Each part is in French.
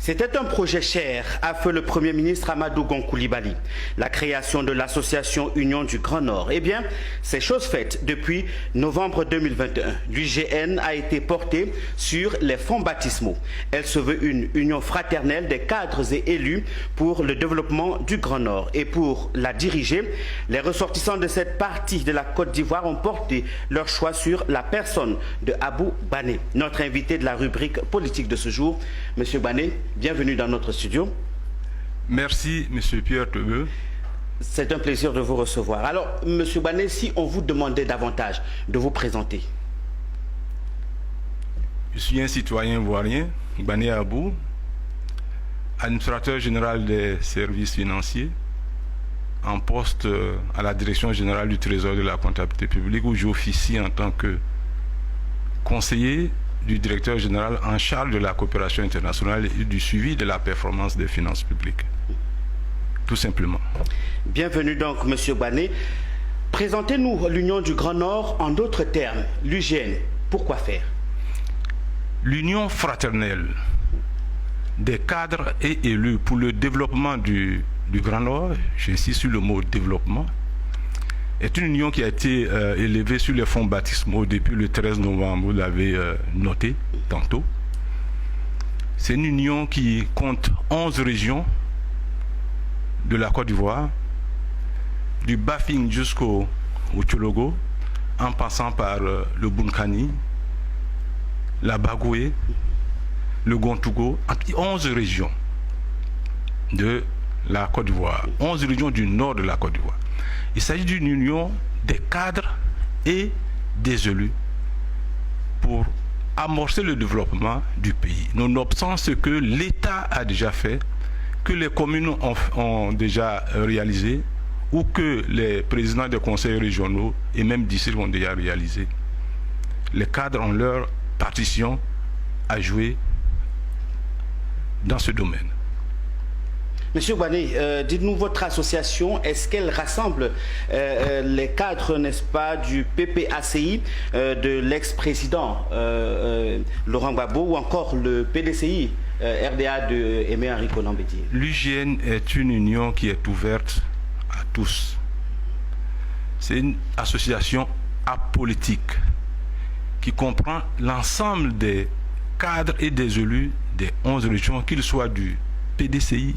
C'était un projet cher à feu le Premier ministre Amadou Gon Coulibaly. La création de l'association Union du Grand Nord. Eh bien, c'est chose faite depuis novembre 2021. L'UGN a été portée sur les fonds baptismaux. Elle se veut une union fraternelle des cadres et élus pour le développement du Grand Nord. Et pour la diriger, les ressortissants de cette partie de la Côte d'Ivoire ont porté leur choix sur la personne de Abou Bané. Notre invité de la rubrique politique de ce jour, M. Bané, bienvenue dans notre studio. Merci, M. Pierre Tebeu. C'est un plaisir de vous recevoir. Alors, M. Bané, si on vous demandait davantage de vous présenter. Je suis un citoyen ivoirien, Bané Abou, administrateur général des services financiers, en poste à la direction générale du Trésor de la comptabilité publique, où j'officie en tant que conseiller du directeur général en charge de la coopération internationale et du suivi de la performance des finances publiques. Tout simplement. Bienvenue donc, M. Bané. Présentez-nous l'Union du Grand Nord en d'autres termes, l'UGN. Pourquoi faire? L'union fraternelle des cadres et élus pour le développement du Grand Nord, j'insiste sur le mot développement, est une union qui a été élevée sur les fonds baptismaux depuis le 13 novembre, vous l'avez noté tantôt. C'est une union qui compte 11 régions de la Côte d'Ivoire, du Bafing jusqu'au Tchologo, en passant par le Bunkani, la Bagoué, le Gontougo, 11 régions de la Côte d'Ivoire, 11 régions du nord de la Côte d'Ivoire. Il s'agit d'une union des cadres et des élus pour amorcer le développement du pays, nonobstant ce que l'État a déjà fait, que les communes ont déjà réalisé, ou que les présidents des conseils régionaux et même districts ont déjà réalisé. Les cadres ont leur partition à jouer dans ce domaine. Monsieur Bané, dites-nous, votre association, est-ce qu'elle rassemble les cadres, n'est-ce pas, du PPACI, de l'ex-président Laurent Gbagbo, ou encore le PDCI, RDA de Aimé Henri Konan Bédié? L'UGN est une union qui est ouverte à tous. C'est une association apolitique qui comprend l'ensemble des cadres et des élus des 11 régions, qu'ils soient du PDCI,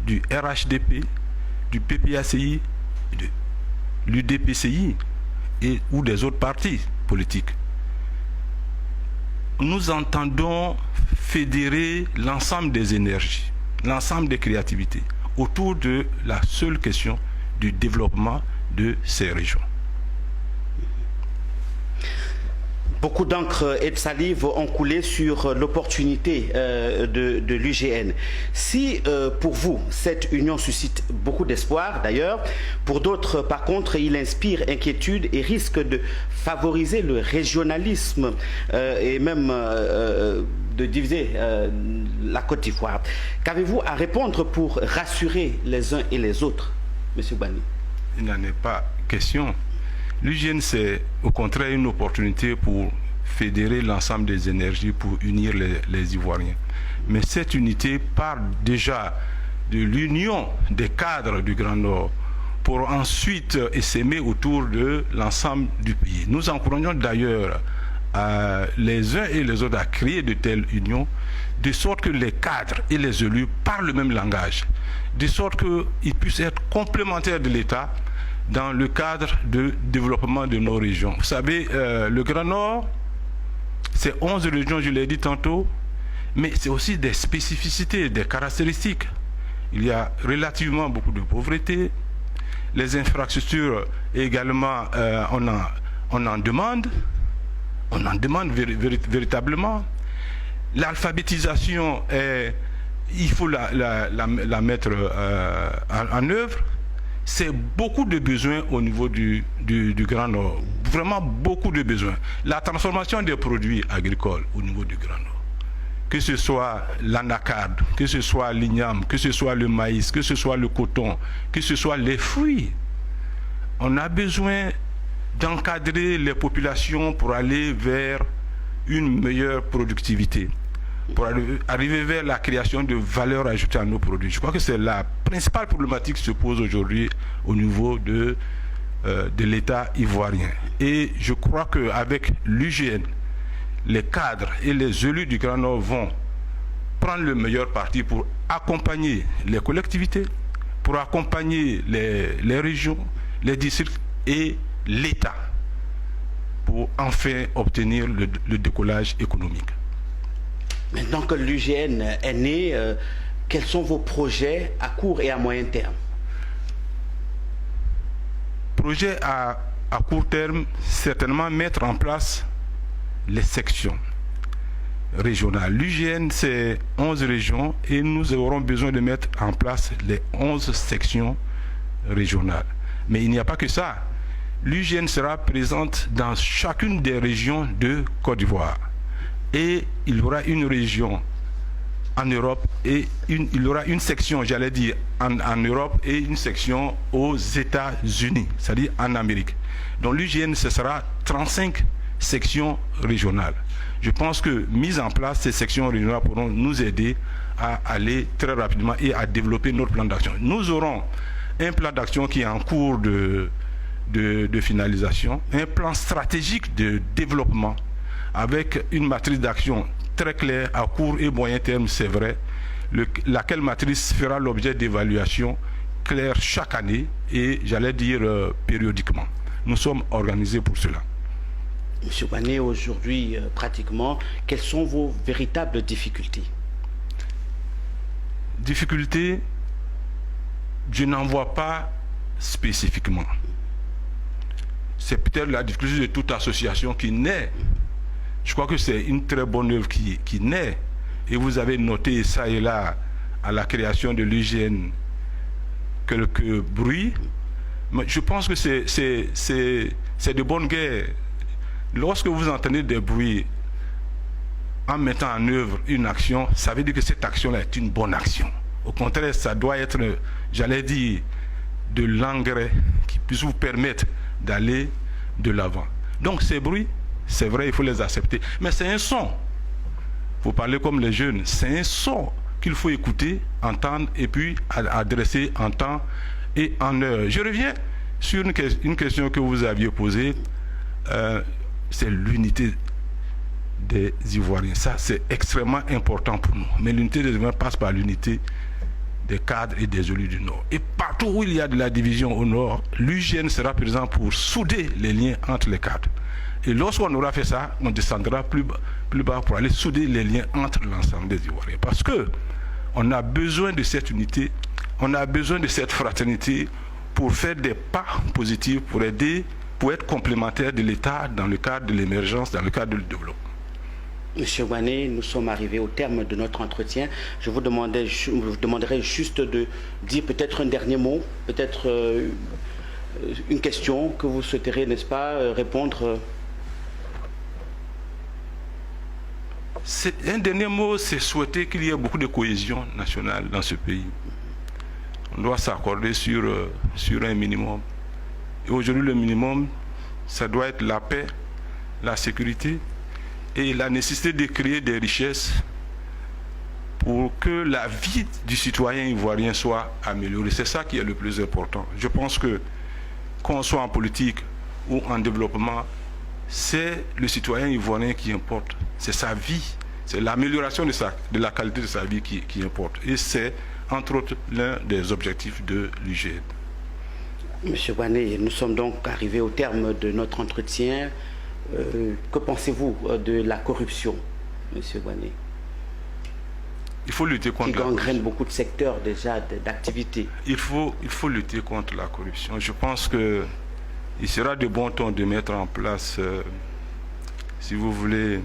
du RHDP, du PPACI, de l'UDPCI ou des autres partis politiques. Nous entendons fédérer l'ensemble des énergies, l'ensemble des créativités autour de la seule question du développement de ces régions. Beaucoup d'encre et de salive ont coulé sur l'opportunité de l'UGN. Si pour vous, cette union suscite beaucoup d'espoir, d'ailleurs, pour d'autres, par contre, il inspire inquiétude et risque de favoriser le régionalisme et même de diviser la Côte d'Ivoire. Qu'avez-vous à répondre pour rassurer les uns et les autres, M. Bané? Il n'en est pas question. L'UGN, c'est au contraire une opportunité pour fédérer l'ensemble des énergies pour unir les Ivoiriens. Mais cette unité part déjà de l'union des cadres du Grand Nord pour ensuite essaimer autour de l'ensemble du pays. Nous encourageons d'ailleurs les uns et les autres à créer de telles unions, de sorte que les cadres et les élus parlent le même langage, de sorte qu'ils puissent être complémentaires de l'État dans le cadre de développement de nos régions. Vous savez, le Grand Nord, c'est 11 régions, je l'ai dit tantôt, mais c'est aussi des spécificités, des caractéristiques. Il y a relativement beaucoup de pauvreté. Les infrastructures également, on en demande véritablement. L'alphabétisation, il faut la mettre en œuvre. C'est beaucoup de besoins au niveau du Grand Nord. Vraiment beaucoup de besoins. La transformation des produits agricoles au niveau du Grand Nord. Que ce soit l'anacarde, que ce soit l'igname, que ce soit le maïs, que ce soit le coton, que ce soit les fruits. On a besoin d'encadrer les populations pour aller vers une meilleure productivité. pour arriver vers la création de valeur ajoutée à nos produits. Je crois que c'est la principale problématique qui se pose aujourd'hui au niveau de l'État ivoirien. Et je crois qu'avec l'UGN, les cadres et les élus du Grand Nord vont prendre le meilleur parti pour accompagner les collectivités, pour accompagner les régions, les districts et l'État pour enfin obtenir le décollage économique. Maintenant que l'UGN est né, quels sont vos projets à court et à moyen terme? Projet à court terme, certainement mettre en place les sections régionales. L'UGN, c'est 11 régions et nous aurons besoin de mettre en place les 11 sections régionales. Mais il n'y a pas que ça. L'UGN sera présente dans chacune des régions de Côte d'Ivoire. Et il y aura une région en Europe et il y aura une section, j'allais dire, en Europe et une section aux États-Unis, c'est-à-dire en Amérique. Donc l'UGN, ce sera 35 sections régionales. Je pense que mise en place, ces sections régionales pourront nous aider à aller très rapidement et à développer notre plan d'action. Nous aurons un plan d'action qui est en cours de finalisation, un plan stratégique de développement avec une matrice d'action très claire à court et moyen terme, c'est vrai, laquelle matrice fera l'objet d'évaluations claires chaque année et, j'allais dire, périodiquement. Nous sommes organisés pour cela. Monsieur Wané, aujourd'hui, pratiquement, quelles sont vos véritables difficultés? Difficultés, je n'en vois pas spécifiquement. C'est peut-être la difficulté de toute association qui naît. Je crois que c'est une très bonne œuvre qui naît. Et vous avez noté ça et là, à la création de l'UGN, quelques bruits. Mais je pense que c'est de bonne guerre. Lorsque vous entendez des bruits en mettant en œuvre une action, ça veut dire que cette action-là est une bonne action. Au contraire, ça doit être, j'allais dire, de l'engrais qui puisse vous permettre d'aller de l'avant. Donc ces bruits, c'est vrai, il faut les accepter. Mais c'est un son. Vous parlez comme les jeunes. C'est un son qu'il faut écouter, entendre et puis adresser en temps et en heure. Je reviens sur une question que vous aviez posée. C'est l'unité des Ivoiriens. Ça, c'est extrêmement important pour nous. Mais l'unité des Ivoiriens passe par l'unité des cadres et des élus du Nord. Et partout où il y a de la division au Nord, l'UGN sera présent pour souder les liens entre les cadres. Et lorsqu'on aura fait ça, on descendra plus bas pour aller souder les liens entre l'ensemble des Ivoiriens. Parce que on a besoin de cette unité, on a besoin de cette fraternité pour faire des pas positifs, pour aider, pour être complémentaire de l'État dans le cadre de l'émergence, dans le cadre du développement. Monsieur Wané, nous sommes arrivés au terme de notre entretien. Je vous demanderai juste de dire peut-être un dernier mot, peut-être une question que vous souhaiterez, n'est-ce pas, répondre. Un dernier mot, c'est souhaiter qu'il y ait beaucoup de cohésion nationale dans ce pays. On doit s'accorder sur un minimum. Et aujourd'hui, le minimum, ça doit être la paix, la sécurité et la nécessité de créer des richesses pour que la vie du citoyen ivoirien soit améliorée. C'est ça qui est le plus important. Je pense que qu'on soit en politique ou en développement, c'est le citoyen ivoirien qui importe. C'est sa vie, c'est l'amélioration de la qualité de sa vie qui importe. Et c'est, entre autres, l'un des objectifs de l'UGN. Monsieur Wané, nous sommes donc arrivés au terme de notre entretien. Que pensez-vous de la corruption, Monsieur Wané? Il faut lutter contre qui gangrène beaucoup de secteurs déjà d'activité. Il faut lutter contre la corruption. Je pense que il sera de bon ton de mettre en place, si vous voulez,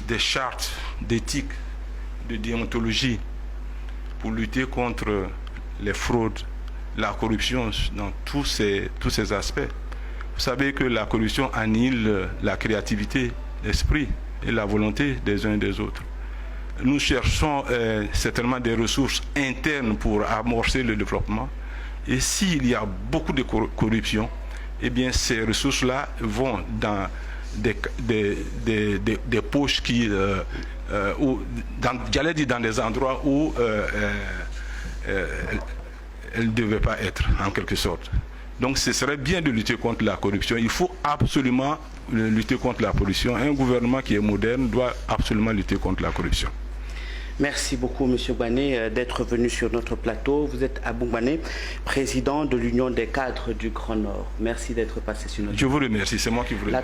des chartes d'éthique, de déontologie pour lutter contre les fraudes, la corruption dans tous ces aspects. Vous savez que la corruption annihile la créativité, l'esprit et la volonté des uns et des autres. Nous cherchons certainement des ressources internes pour amorcer le développement. Et s'il y a beaucoup de corruption, eh bien ces ressources-là vont dans des poches qui, j'allais dire dans des endroits où elles ne devaient pas être, en quelque sorte. Donc ce serait bien de lutter contre la corruption. Il faut absolument lutter contre la corruption. Un gouvernement qui est moderne doit absolument lutter contre la corruption. Merci beaucoup, M. Gbané, d'être venu sur notre plateau. Vous êtes Abou Gbané, président de l'Union des cadres du Grand Nord. Merci d'être passé sur notre plateau. Je vous remercie, c'est moi qui vous remercie.